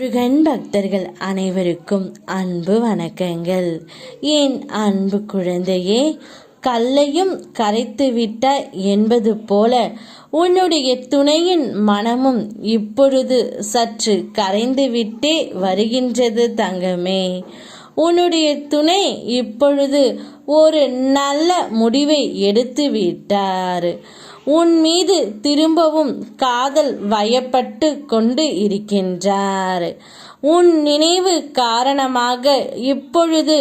முருகன் பக்தர்கள் அனைவருக்கும் அன்பு வணக்கங்கள். என் அன்பு குழந்தையே, கல்லையும் கரைத்து விட்டாய் என்பது போல உன்னுடைய துணையின் மனமும் இப்பொழுது சற்று கரைந்து விட்டே வருகின்றது தங்கமே. உன்னுடைய துணை இப்பொழுது ஒரு நல்ல முடிவை எடுத்து விட்டார். உன் மீது திரும்பவும் காதல் வயப்பட்டு கொண்டு இருக்கின்றார். உன் நினைவு காரணமாக இப்பொழுது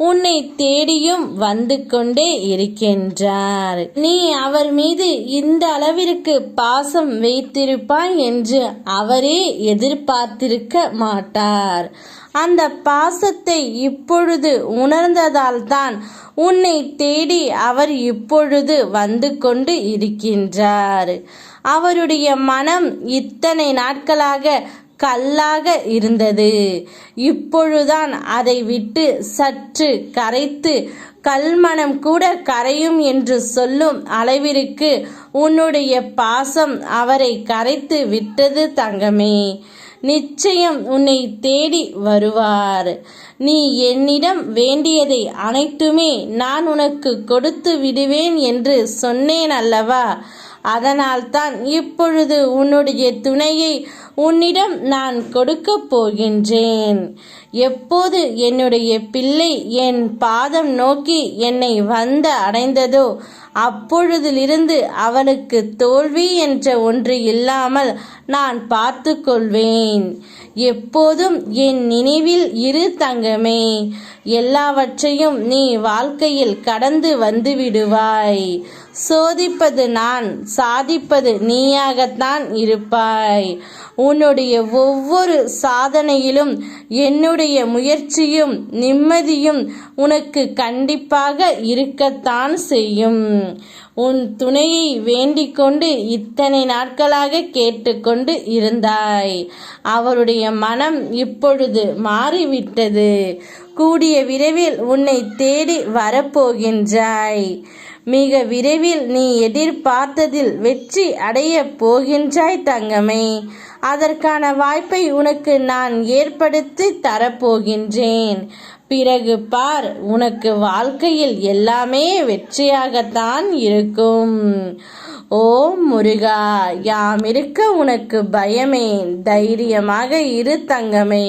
உன்னை தேடியும் வந்து கொண்டே இருக்கின்றார். நீ அவர் மீது இந்த அளவிற்கு பாசம் வைத்திருப்பாய் என்று அவரே எதிர்பார்த்திருக்க மாட்டார். அந்த பாசத்தை இப்பொழுது உணர்ந்ததால் தான் உன்னை தேடி அவர் இப்பொழுது வந்து கொண்டு இருக்கின்றார். அவருடைய மனம் இத்தனை நாட்களாக கல்லாக இருந்தது. இப்பொழுதுதான் அதை விட்டு சற்று கரைத்து கல்மனம் கூட கரையும் என்று சொல்லும் அளவிற்கு உன்னுடைய பாசம் அவரை கரைத்து விட்டது தங்கமே. நிச்சயம் உன்னை தேடி வருவார். நீ என்னிடம் வேண்டியதை அனைத்துமே நான் உனக்கு கொடுத்து விடுவேன் என்று சொன்னேன் அல்லவா? அதனால்தான் இப்பொழுது உன்னுடைய துணையை உன்னிடம் நான் கொடுக்க போகின்றேன். எப்போது என்னுடைய பிள்ளை என் பாதம் நோக்கி என்னை வந்து அடைந்ததோ அப்பொழுதிலிருந்து அவனுக்கு தோல்வி என்ற ஒன்று இல்லாமல் நான் பார்த்து கொள்வேன். எப்போதும் என் நினைவில் இரு தங்கமே. எல்லாவற்றையும் நீ வாழ்க்கையில் கடந்து வந்து விடுவாய். சோதிப்பது நான், சாதிப்பது நீயாகத்தான் இருப்பாய். உன்னுடைய ஒவ்வொரு சாதனையிலும் என்னுடைய முயற்சியும் நிம்மதியும் உனக்கு கண்டிப்பாக இருக்கத்தான் செய்யும். உன் துணையை வேண்டிக் கொண்டு இத்தனை நாட்களாக கேட்டுக்கொண்டு இருந்தாய். அவருடைய மனம் இப்பொழுது மாறிவிட்டது. கூடிய விரைவில் உன்னை தேடி வரப்போகின்றாய். மிக விரைவில் நீ எதிர்பார்த்ததில் வெற்றி அடைய போகின்றாய் தங்கமே. அதற்கான வாய்ப்பை உனக்கு நான் ஏற்படுத்தி தரப்போகின்றேன். பிறகு பார், உனக்கு வாழ்க்கையில் எல்லாமே வெற்றியாகத்தான் இருக்கும். ஓம் முருகா, யாம் இருக்க உனக்கு பயமே. தைரியமாக இரு தங்கமே.